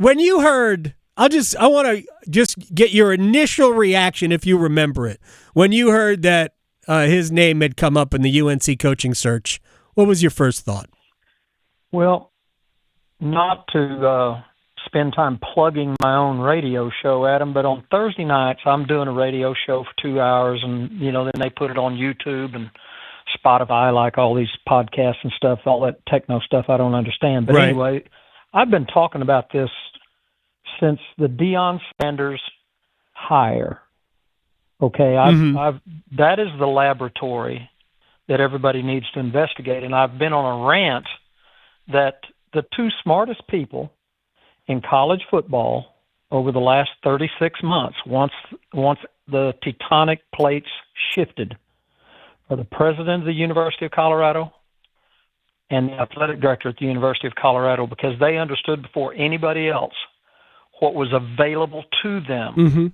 When you heard, I want to just get your initial reaction if you remember it. When you heard that his name had come up in the UNC coaching search, what was your first thought? Well, not to spend time plugging my own radio show, Adam, but on Thursday nights I'm doing a radio show for 2 hours, and then they put it on YouTube and Spotify, like all these podcasts and stuff, all that techno stuff I don't understand. But Anyway, I've been talking about this since the Deion Sanders hire. Okay, that is the laboratory that everybody needs to investigate, and I've been on a rant that the two smartest people in college football over the last 36 months, once the tectonic plates shifted, are the president of the University of Colorado and the athletic director at the University of Colorado, because they understood before anybody else what was available to them. Mm-hmm.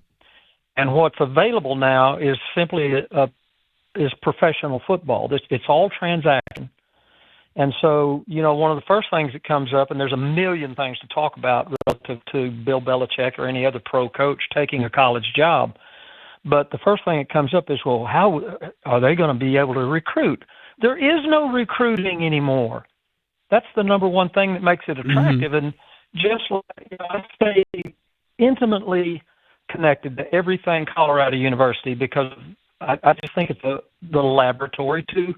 And what's available now is simply is professional football. It's all transaction. And so, one of the first things that comes up, and there's a million things to talk about relative to Bill Belichick or any other pro coach taking a college job, but the first thing that comes up is, well, how are they going to be able to recruit? There is no recruiting anymore. That's the number one thing that makes it attractive. Mm-hmm. And just like I stay intimately connected to everything Colorado University, because I just think it's the laboratory to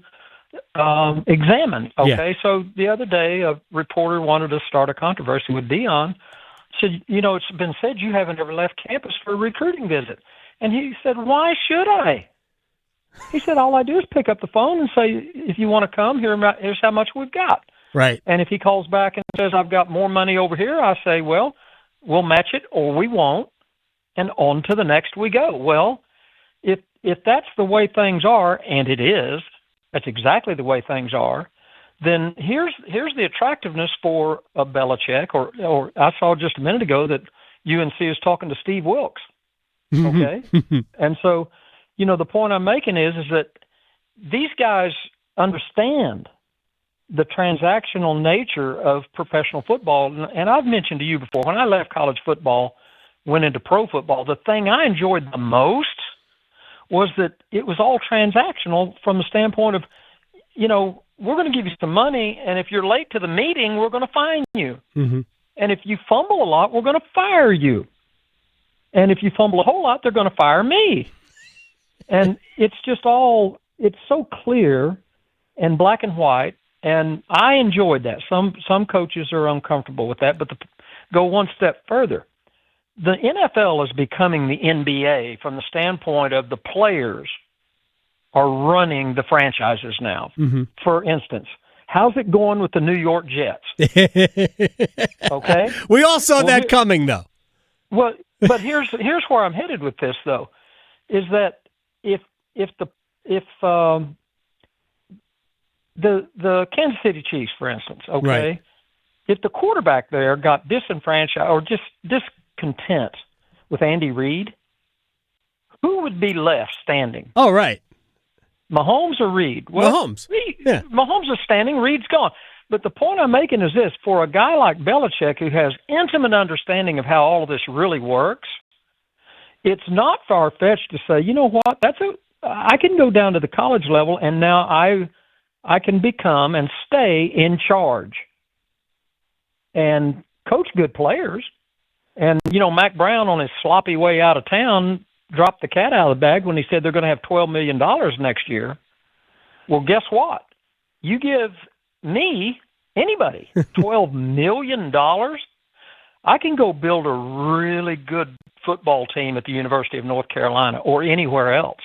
examine. Okay, yeah. So the other day, a reporter wanted to start a controversy with Deion. Said, it's been said you haven't ever left campus for a recruiting visit. And he said, why should I? He said, all I do is pick up the phone and say, if you want to come, here's how much we've got. Right. And if he calls back and says, I've got more money over here, I say, well, we'll match it or we won't. And on to the next we go. Well, if that's the way things are, and it is, that's exactly the way things are, then here's the attractiveness for a Belichick, or I saw just a minute ago that UNC is talking to Steve Wilkes. Okay? And so, the point I'm making is that these guys understand the transactional nature of professional football. And I've mentioned to you before, when I left college football, went into pro football, the thing I enjoyed the most was that it was all transactional from the standpoint of, we're going to give you some money, and if you're late to the meeting, we're going to fine you. Mm-hmm. And if you fumble a lot, we're going to fire you. And if you fumble a whole lot, they're going to fire me. And it's just it's so clear and black and white, and I enjoyed that. Some coaches are uncomfortable with that, but go one step further. The NFL is becoming the NBA from the standpoint of the players are running the franchises now. Mm-hmm. For instance, how's it going with the New York Jets? Okay? We all saw that coming, though. Well, but here's where I'm headed with this, though, is that if the Kansas City Chiefs, for instance, okay, right, if the quarterback there got disenfranchised or just discontent with Andy Reid, who would be left standing? Oh, right. Mahomes or Reid? Well, Mahomes. Yeah. Mahomes is standing, Reid's gone. But the point I'm making is this: for a guy like Belichick, who has intimate understanding of how all of this really works, it's not far-fetched to say, you know what, I can go down to the college level, and now I can become and stay in charge and coach good players. And, Mac Brown, on his sloppy way out of town, dropped the cat out of the bag when he said they're going to have $12 million next year. Well, guess what? You give me, anybody, $12 million, I can go build a really good football team at the University of North Carolina or anywhere else.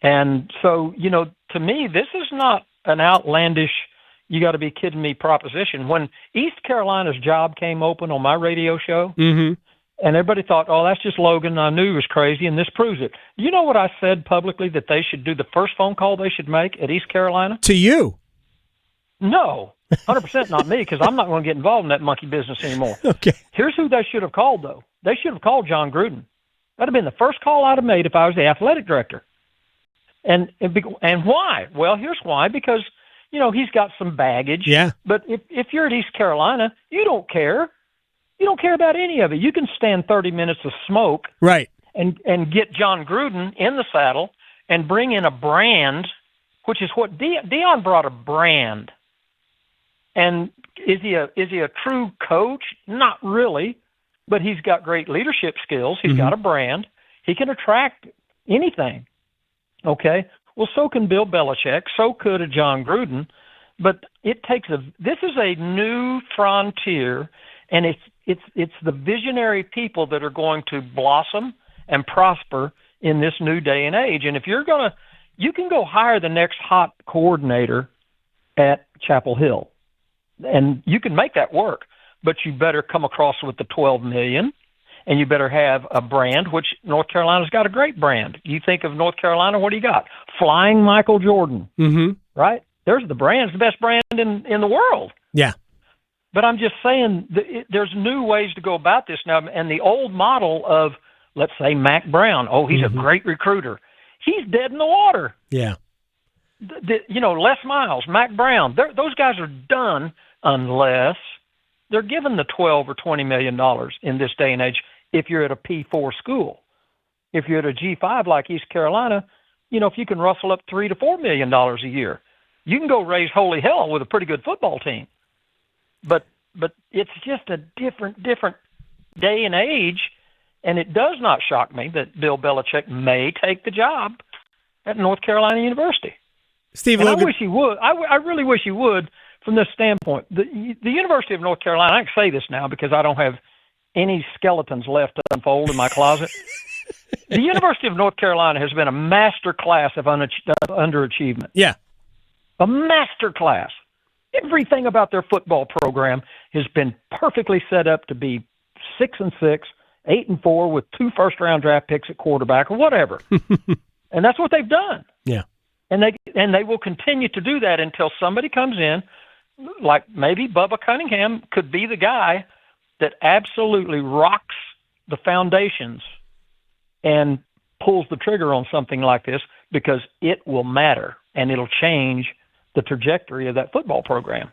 And so, to me, this is not an outlandish, you got to be kidding me proposition. When East Carolina's job came open on my radio show, mm-hmm, and everybody thought, oh, that's just Logan, I knew he was crazy, and this proves it. You know what I said publicly that they should do, the first phone call they should make at East Carolina? To you. No, 100% not me, because I'm not going to get involved in that monkey business anymore. Okay. Here's who they should have called, though. They should have called John Gruden. That would have been the first call I'd have made if I was the athletic director. And why? Well, here's why. Because, he's got some baggage. Yeah. But if you're at East Carolina, you don't care. You don't care about any of it. You can stand 30 minutes of smoke, right, and get John Gruden in the saddle and bring in a brand, which is what Deion brought, a brand. And is he a true coach? Not really, but he's got great leadership skills. He's got a brand. He can attract anything. Okay. Well, so can Bill Belichick. So could a John Gruden. But it takes this is a new frontier, and it's the visionary people that are going to blossom and prosper in this new day and age. And if you can go hire the next hot coordinator at Chapel Hill, and you can make that work, but you better come across with the $12 million, and you better have a brand, which North Carolina's got a great brand. You think of North Carolina, what do you got? Flying Michael Jordan, right? There's the brand. It's the best brand in the world. Yeah. But I'm just saying there's new ways to go about this now. And the old model of, let's say, Mac Brown, he's a great recruiter. He's dead in the water. Yeah. Les Miles, Mac Brown, those guys are done unless they're given the $12 or $20 million in this day and age if you're at a P4 school. If you're at a G5 like East Carolina, if you can rustle up $3 to $4 million a year, you can go raise holy hell with a pretty good football team. But it's just a different day and age, and it does not shock me that Bill Belichick may take the job at North Carolina University. Steve and Logan. I wish he would. I really wish he would from this standpoint. The University of North Carolina, I can say this now because I don't have any skeletons left to unfold in my closet. The University of North Carolina has been a master class of underachievement. Yeah. A master class. Everything about their football program has been perfectly set up to be 6-6, 8-4 with 2 first-round draft picks at quarterback or whatever. And that's what they've done. Yeah. And they will continue to do that until somebody comes in, like maybe Bubba Cunningham could be the guy that absolutely rocks the foundations and pulls the trigger on something like this, because it will matter and it'll change the trajectory of that football program.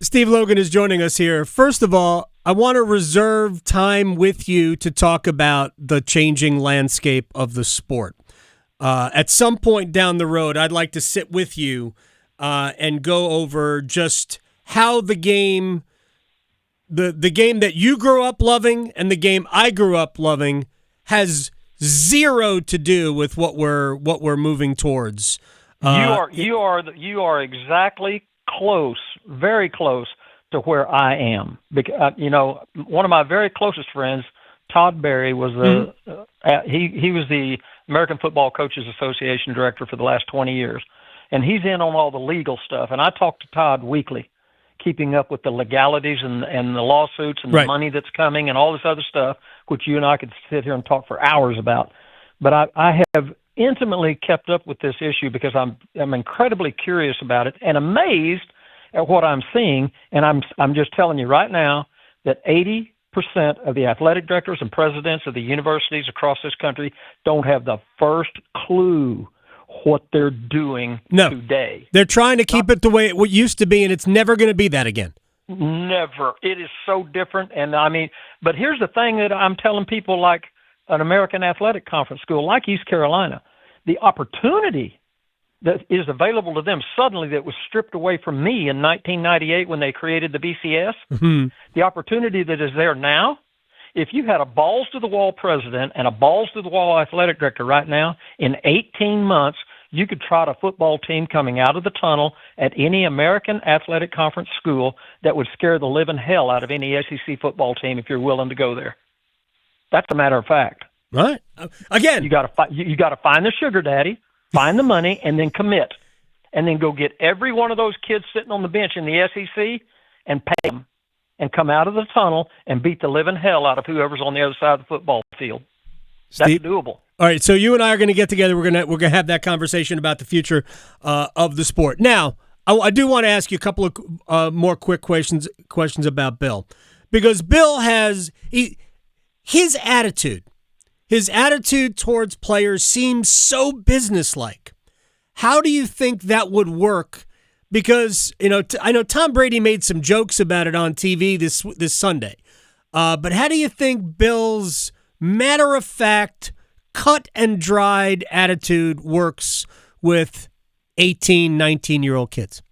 Steve Logan is joining us here. First of all, I want to reserve time with you to talk about the changing landscape of the sport. At some point down the road, I'd like to sit with you and go over just how the game that you grew up loving and the game I grew up loving has zero to do with what we're moving towards. You are exactly close, very close to where I am. Because one of my very closest friends, Todd Berry, was he was the American Football Coaches Association director for the last 20 years, and he's in on all the legal stuff. And I talk to Todd weekly, keeping up with the legalities and the lawsuits and the money that's coming and all this other stuff, which you and I could sit here and talk for hours about. But I have intimately kept up with this issue because I'm incredibly curious about it and amazed at what I'm seeing. And I'm just telling you right now that 80% of the athletic directors and presidents of the universities across this country don't have the first clue what they're doing today. They're trying to keep it the way it used to be, and it's never going to be that again. Never. It is so different. And but here's the thing that I'm telling people like an American Athletic Conference school like East Carolina, the opportunity that is available to them suddenly that was stripped away from me in 1998 when they created the BCS, the opportunity that is there now, if you had a balls-to-the-wall president and a balls-to-the-wall athletic director right now, in 18 months, you could trot a football team coming out of the tunnel at any American Athletic Conference school that would scare the living hell out of any SEC football team if you're willing to go there. That's a matter of fact. Right. Again, you got to find the sugar daddy, find the money, and then commit, and then go get every one of those kids sitting on the bench in the SEC and pay them, and come out of the tunnel and beat the living hell out of whoever's on the other side of the football field. That's doable. All right, so you and I are going to get together. We're gonna have that conversation about the future of the sport. Now, I do want to ask you a couple of more quick questions about Bill, because Bill has his attitude towards players seems so businesslike. How do you think that would work? Because I know Tom Brady made some jokes about it on TV this Sunday. But how do you think Bill's matter-of-fact, cut-and-dried attitude works with 18, 19-year-old kids?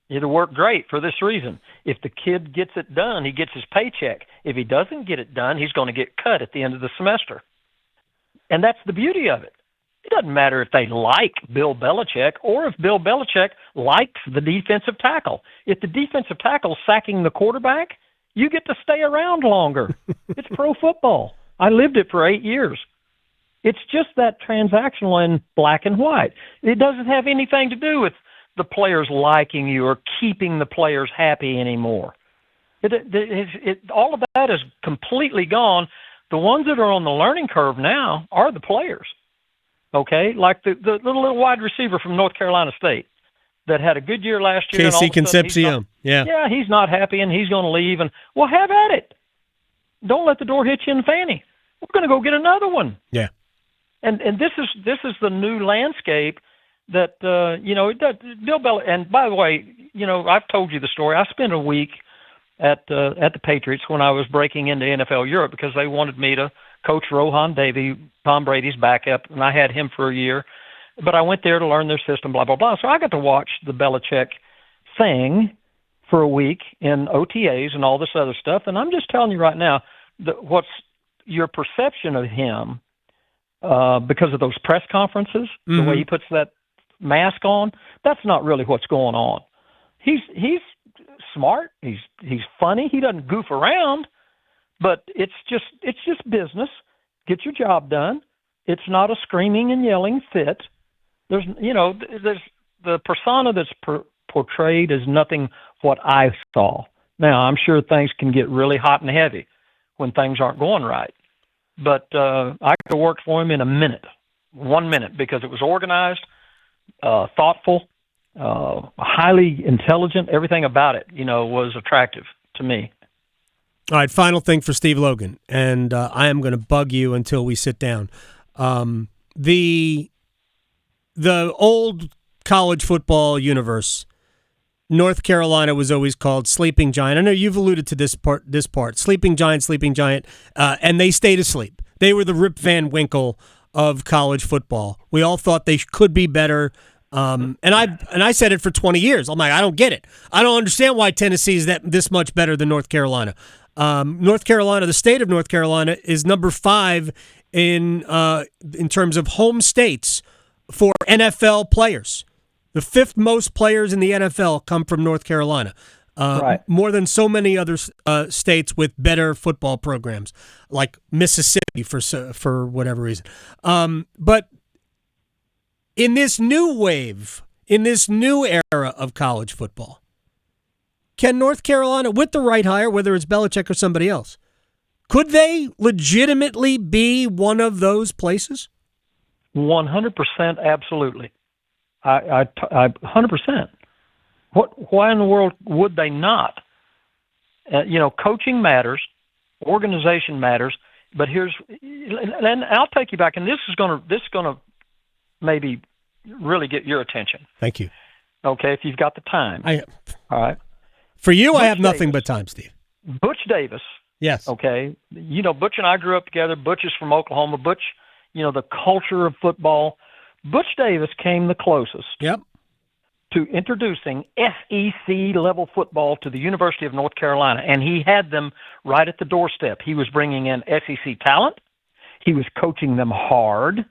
It'll work great for this reason. If the kid gets it done, he gets his paycheck. If he doesn't get it done, he's going to get cut at the end of the semester. And that's the beauty of it. It doesn't matter if they like Bill Belichick or if Bill Belichick likes the defensive tackle. If the defensive tackle's sacking the quarterback, you get to stay around longer. It's pro football. I lived it for 8 years. It's just that transactional in black and white. It doesn't have anything to do with the players liking you or keeping the players happy anymore. All of that is completely gone. The ones that are on the learning curve now are the players. Okay, like the little wide receiver from North Carolina State that had a good year last year. Casey Concepcion. Yeah, he's not happy and he's going to leave. And well, have at it. Don't let the door hit you in the fanny. We're going to go get another one. Yeah. And this is the new landscape that Bill Belichick. And by the way, I've told you the story. I spent a week at the Patriots when I was breaking into NFL Europe because they wanted me to coach Rohan Davey, Tom Brady's backup, and I had him for a year. But I went there to learn their system, blah, blah, blah. So I got to watch the Belichick thing for a week in OTAs and all this other stuff. And I'm just telling you right now, what's your perception of him because of those press conferences, the way he puts that mask on, that's not really what's going on. He's smart. He's funny. He doesn't goof around, but it's just business. Get your job done. It's not a screaming and yelling fit. There's the persona that's portrayed is nothing what I saw. Now, I'm sure things can get really hot and heavy when things aren't going right. But I could work for him in 1 minute, because it was organized, thoughtful, highly intelligent. Everything about it, was attractive to me. All right, final thing for Steve Logan, and I am going to bug you until we sit down. The old college football universe, North Carolina was always called Sleeping Giant. I know you've alluded to this part. Sleeping Giant, and they stayed asleep. They were the Rip Van Winkle of college football. We all thought they could be better. And I said it for 20 years. I'm like, I don't get it. I don't understand why Tennessee is this much better than North Carolina. North Carolina, the state of North Carolina, is number 5 in terms of home states for NFL players. The 5th most players in the NFL come from North Carolina. Right. More than so many other states with better football programs, like Mississippi for whatever reason. But in this new wave, in this new era of college football, can North Carolina, with the right hire, whether it's Belichick or somebody else, could they legitimately be one of those places? 100%, absolutely. I 100%. Why in the world would they not? Coaching matters, organization matters, but and I'll take you back, and this is gonna maybe really get your attention. Thank you. Okay, if you've got the time. All right. For you, I have nothing but time, Steve. Butch Davis. Yes. Okay. Butch and I grew up together. Butch is from Oklahoma. Butch, the culture of football. Butch Davis came the closest. Yep. To introducing SEC-level football to the University of North Carolina, and he had them right at the doorstep. He was bringing in SEC talent. He was coaching them hard.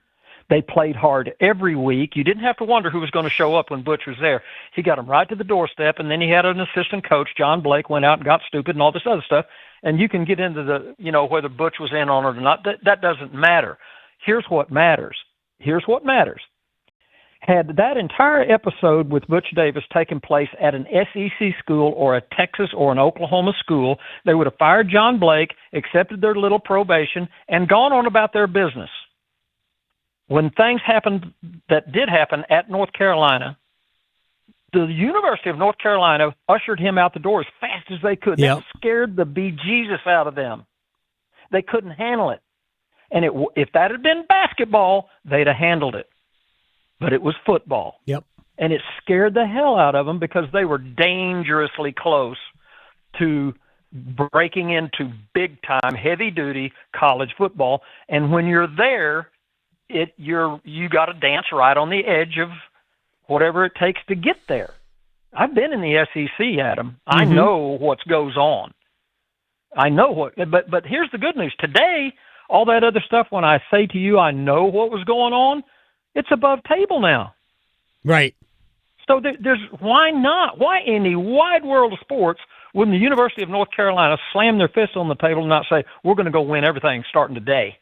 They played hard every week. You didn't have to wonder who was going to show up when Butch was there. He got them right to the doorstep, and then he had an assistant coach, John Blake, went out and got stupid and all this other stuff. And you can get into whether Butch was in on it or not. That doesn't matter. Here's what matters. Had that entire episode with Butch Davis taken place at an SEC school or a Texas or an Oklahoma school, they would have fired John Blake, accepted their little probation, and gone on about their business. When things happened that did happen at North Carolina, the University of North Carolina ushered him out the door as fast as they could. Yep. That scared the bejesus out of them. They couldn't handle it. And if that had been basketball, they'd have handled it. But it was football. Yep. And it scared the hell out of them because they were dangerously close to breaking into big-time, heavy-duty college football. And when you're there, you got to dance right on the edge of whatever it takes to get there. I've been in the SEC, Adam. I know what goes on. I know what, but here's the good news. Today, all that other stuff, when I say to you, I know what was going on, it's above table now. Right. So there's why not? Why in the wide world of sports wouldn't the University of North Carolina slam their fist on the table and not say, we're going to go win everything starting today?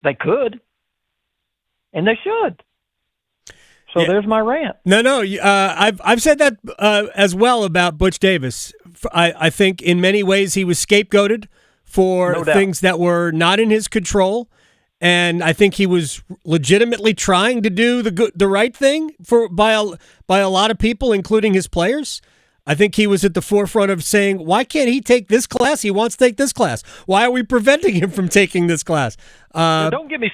They could, and they should. So there's my rant. No. I've said that as well about Butch Davis. I think in many ways he was scapegoated for things that were not in his control, and I think he was legitimately trying to do the right thing by a lot of people, including his players. I think he was at the forefront of saying, why can't he take this class? He wants to take this class. Why are we preventing him from taking this class? Don't get me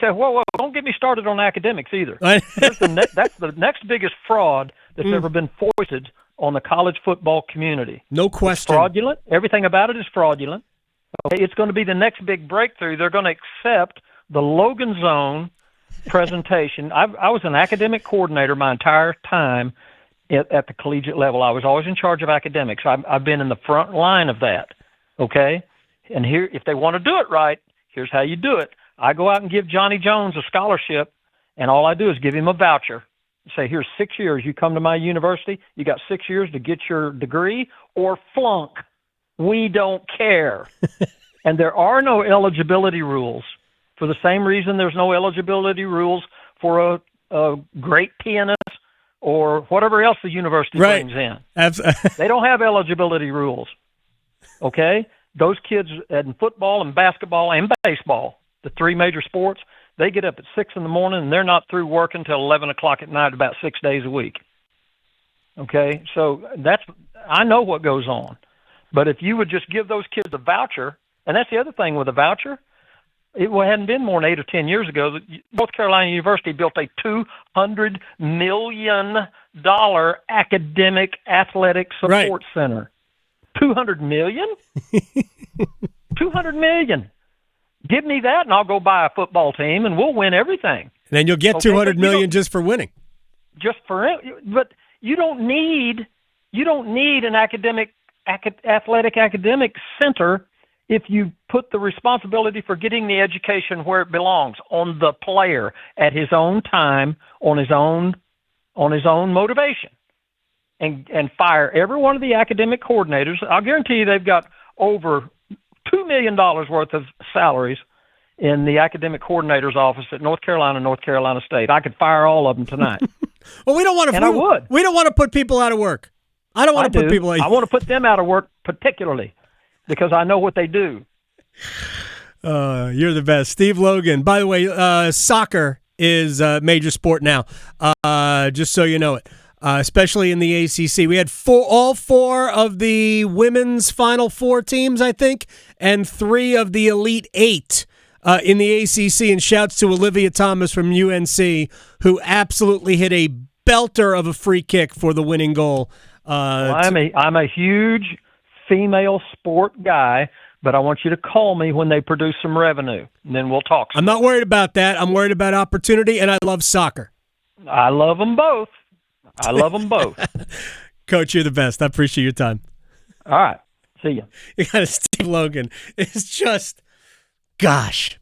don't get me started on academics either. That's the next biggest fraud that's ever been foisted on the college football community. No question. It's fraudulent. Everything about it is fraudulent. Okay, it's going to be the next big breakthrough. They're going to accept the Logan zone presentation. I was an academic coordinator my entire time at the collegiate level. I was always in charge of academics. I've been in the front line of that, okay? And here, if they want to do it right, here's how you do it. I go out and give Johnny Jones a scholarship, and all I do is give him a voucher. Say, here's 6 years. You come to my university, you got 6 years to get your degree or flunk. We don't care. And there are no eligibility rules. For the same reason there's no eligibility rules for a great pianist or whatever else the university brings in. They don't have eligibility rules, okay? Those kids in football and basketball and baseball, the three major sports, they get up at 6 in the morning and they're not through work until 11 o'clock at night about 6 days a week, okay? So I know what goes on. But if you would just give those kids a voucher, and that's the other thing with a voucher, it hadn't been more than 8 or 10 years ago that North Carolina University built a $200 million academic athletic support center. $200 million? $200 million. Give me that, and I'll go buy a football team, and we'll win everything. And then you'll get $200 million just for winning. But you don't need an athletic academic center if you put the responsibility for getting the education where it belongs, on the player, at his own time, on his own motivation, and fire every one of the academic coordinators. I'll guarantee you they've got over $2 million worth of salaries in the academic coordinator's office at North Carolina State. I could fire all of them tonight. Well, we don't want to. And I would. We don't want to put people out of work. I don't want to put people. I want to put them out of work particularly, because I know what they do. You're the best. Steve Logan. By the way, soccer is a major sport now, just so you know it, especially in the ACC. We had all four of the women's Final Four teams, I think, and 3 of the Elite 8 in the ACC. And shouts to Olivia Thomas from UNC, who absolutely hit a belter of a free kick for the winning goal. I'm a huge female sport guy, but I want you to call me when they produce some revenue, and then we'll talk. I'm not worried about that. I'm worried about opportunity, and I love soccer. I love them both. Coach, you're the best. I appreciate your time. All right. See ya. You got Steve Logan. It's just, gosh.